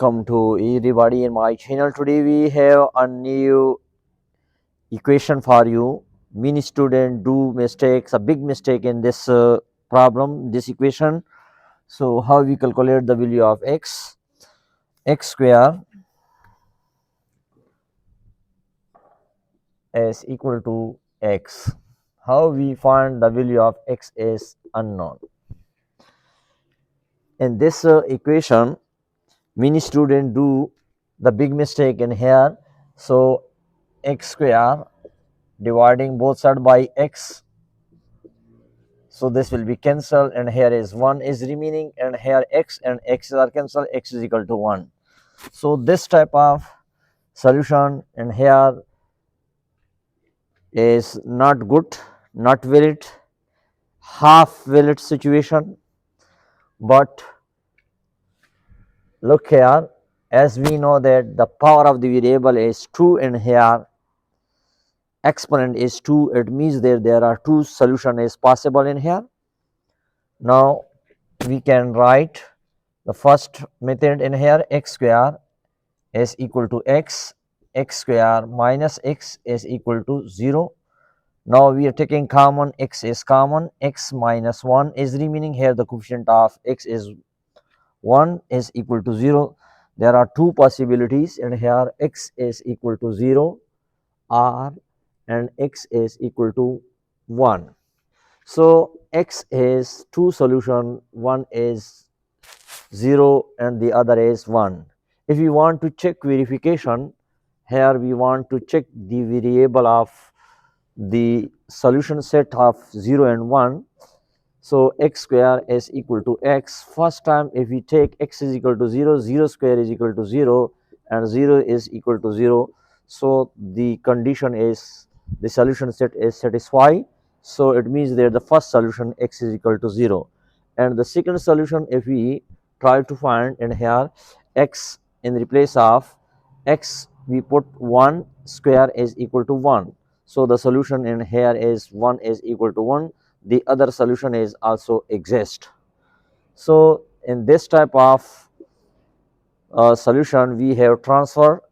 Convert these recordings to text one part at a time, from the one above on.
Welcome to everybody in my channel. Today we have a new equation for you. Many students do mistakes, a big mistake in this problem, this equation. So how we calculate the value of x square is equal to x. How we find the value of x is unknown. In this equation, many students do the big mistake in here. So x square dividing both sides by x, so this will be cancelled, and here is 1 is remaining, and here x and x are cancelled, x is equal to 1. So this type of solution in here is not good, not valid, half valid situation. But look here, as we know that the power of the variable is 2, and here exponent is 2, it means that there are two solution is possible in here. Now we can write the first method in here, x square is equal to x square minus x is equal to 0. Now we are taking common, x is common, x minus 1 is remaining, here the coefficient of x is 1 is equal to 0. There are two possibilities, and here x is equal to 0 or and x is equal to 1. So x is two solution, one is 0 and the other is 1. If we want to check verification, here we want to check the variable of the solution set of 0 and 1. So x square is equal to x. First time if we take x is equal to 0, 0 square is equal to 0 and 0 is equal to 0. So the condition is the solution set is satisfied. So it means that the first solution x is equal to 0. And the second solution, if we try to find in here, x in the place of x we put 1 square is equal to 1. So the solution in here is 1 is equal to 1. The other solution is also exist. So in this type of solution we have transfer,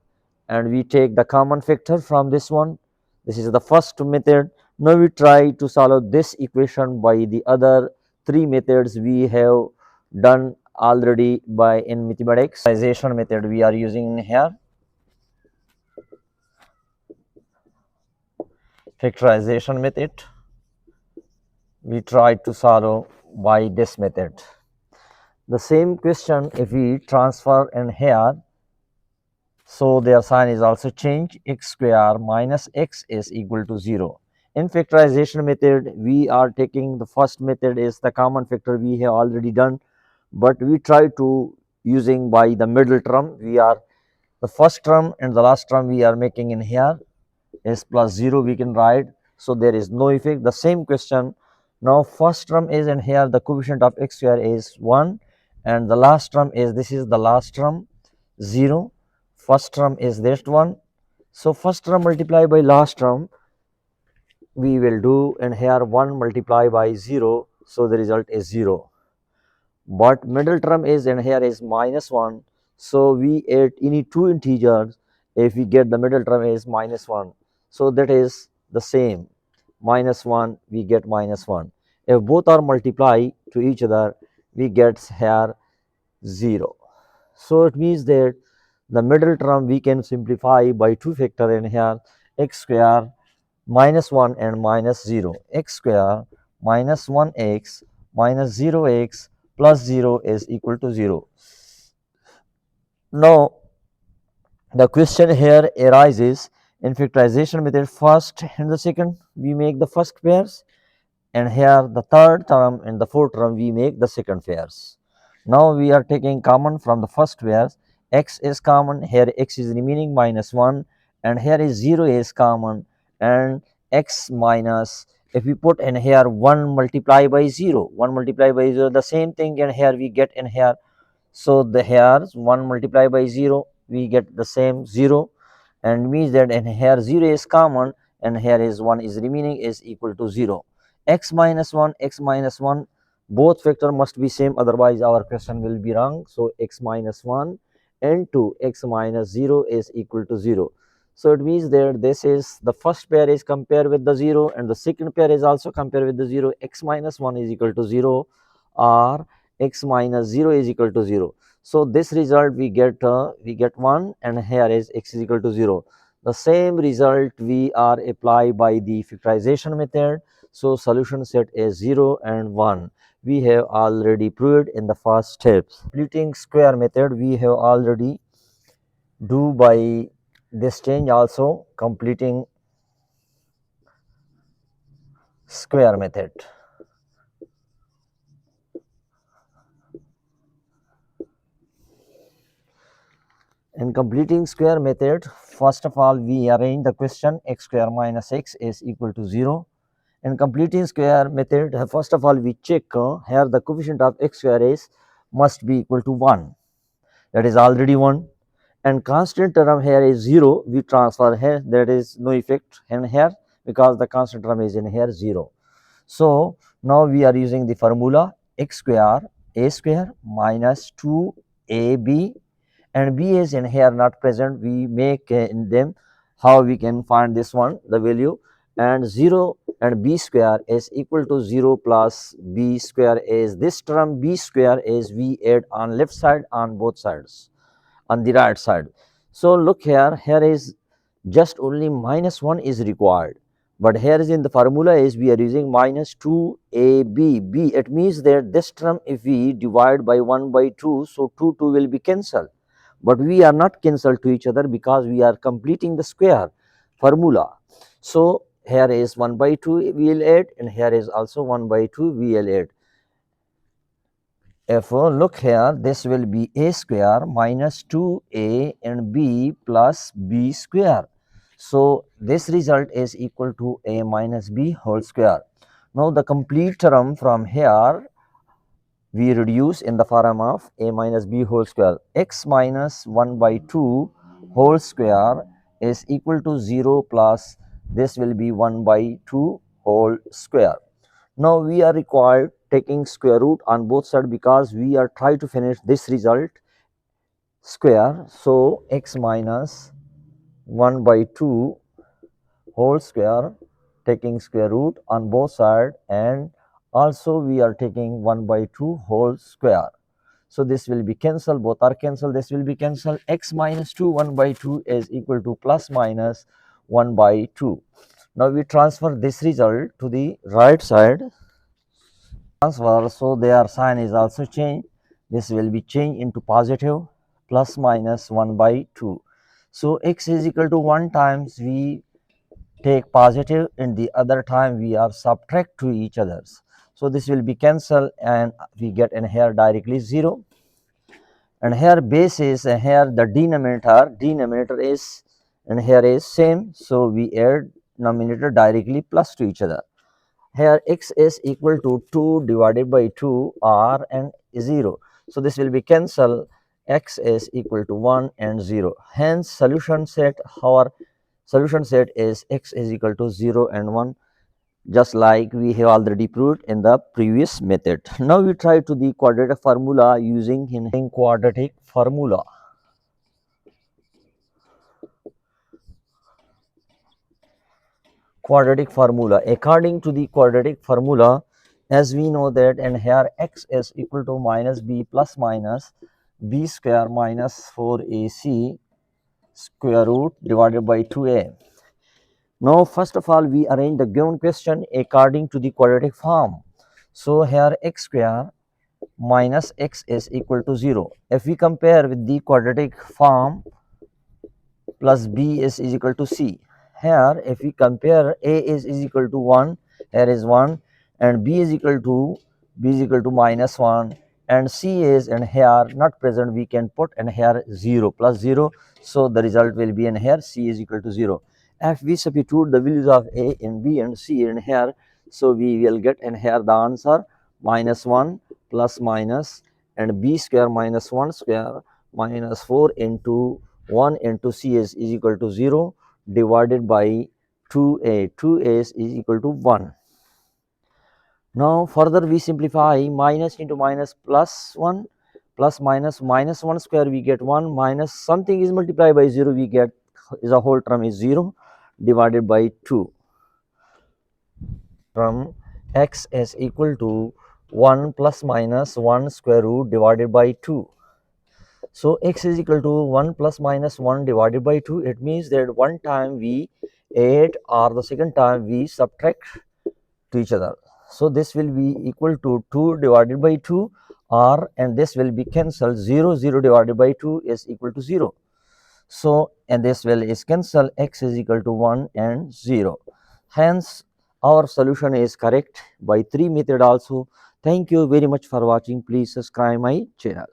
and we take the common factor from this one. This is the first method. Now we try to solve this equation by the other three methods we have done already by in mathematics. Factorization method we are using here. Factorization method we try to solve by this method. The same question if we transfer in here, so their sign is also changed, x square minus x is equal to 0. In factorization method we are taking the first method is the common factor we have already done, but we try to using by the middle term. We are the first term and the last term we are making in here is plus 0 we can write, so there is no effect. The same question, now first term is in here, the coefficient of x square is 1, and the last term is, this is the last term 0, first term is this one. So first term multiply by last term we will do in here, 1 multiply by 0, so the result is 0. But middle term is in here is minus 1, so we add any two integers, if we get the middle term is minus 1, so that is the same, minus 1 we get minus 1. If both are multiply to each other we get here 0. So it means that the middle term we can simplify by two factor in here, x square minus 1 and minus 0, x square minus 1x minus 0x plus 0 is equal to 0. Now the question here arises, in factorization method first and the second we make the first pairs, and here the third term and the fourth term we make the second pairs. Now we are taking common from the first pairs, x is common, here x is remaining minus 1, and here is 0 is common, and x minus, if we put in here 1 multiply by 0, 1 multiply by 0, the same thing, and here we get in here, so the here 1 multiply by 0 we get the same 0, and means that in here 0 is common and here is 1 is remaining is equal to 0. X minus 1, x minus 1, both factor must be same, otherwise our question will be wrong. So x minus 1 into x minus 0 is equal to 0. So it means that this is the first pair is compared with the 0 and the second pair is also compared with the 0. X minus 1 is equal to 0 or x minus 0 is equal to 0. So this result we get 1 and here is x is equal to 0. The same result we are apply by the factorization method. So solution set is 0 and 1. We have already proved in the first steps. Completing square method we have already do by this change also, completing square method. In completing square method, first of all we arrange the question x square minus x is equal to 0. In completing square method, first of all we check here the coefficient of x square is must be equal to 1, that is already 1, and constant term here is 0, we transfer here, there is no effect in here because the constant term is in here 0. So now we are using the formula x square a square minus 2ab, and b is in here not present, we make in them how we can find this one the value, and 0 and b square is equal to 0 plus b square is this term b square is we add on left side on both sides on the right side. So look here, here is just only minus 1 is required, but here is in the formula is we are using minus 2ab b. It means that this term if we divide by 1 by 2, so 2 will be cancelled, but we are not cancelled to each other because we are completing the square formula. So here is 1 by 2 we will add, and here is also 1 by 2 we will add. Therefore, look here, this will be a square minus 2a and b plus b square. So this result is equal to a minus b whole square. Now the complete term from here we reduce in the form of a minus b whole square. X minus 1 by 2 whole square is equal to 0 plus this will be 1 by 2 whole square. Now we are required taking square root on both sides because we are trying to finish this result square. So x minus 1 by 2 whole square taking square root on both sides, and also we are taking 1 by 2 whole square. So this will be cancelled, both are cancelled, this will be cancelled. X minus 2 1 by 2 is equal to plus minus 1 by 2. Now we transfer this result to the right side. Transfer, so their sign is also changed. This will be changed into positive plus minus 1 by 2. So x is equal to 1 times we take positive, and the other time we are subtract to each others. So this will be cancelled and we get in here directly 0, and here base is here the denominator is, and here is same, so we add numerator directly plus to each other. Here x is equal to 2 divided by 2 r and 0. So this will be cancelled, x is equal to 1 and 0. Hence solution set, our solution set is x is equal to 0 and 1, just like we have already proved in the previous method. Now we try to the quadratic formula using in quadratic formula. Quadratic formula, according to the quadratic formula, as we know that, and here x is equal to minus b plus minus b square minus 4ac square root divided by 2a. Now first of all we arrange the given question according to the quadratic form. So here x square minus x is equal to 0. If we compare with the quadratic form, plus b is equal to c. Here if we compare, a is equal to 1, here is 1, and b is equal to minus 1, and c is in here not present, we can put in here 0 plus 0. So the result will be in here c is equal to 0. If we substitute the values of a and b and c in here, so we will get in here the answer minus 1 plus minus and b square minus 1 square minus 4 into 1 into c is equal to 0 divided by 2a. 2a is equal to 1. Now further we simplify, minus into minus plus 1 plus minus minus 1 square we get 1, minus something is multiplied by 0 we get is a whole term is 0 divided by 2. From x is equal to 1 plus minus 1 square root divided by 2. So x is equal to 1 plus minus 1 divided by 2. It means that one time we add or the second time we subtract to each other. So this will be equal to 2 divided by 2, or and this will be cancelled. 0 0 divided by 2 is equal to 0. So and this will is cancelled. X is equal to 1 and 0. Hence our solution is correct by 3 method also. Thank you very much for watching. Please subscribe my channel.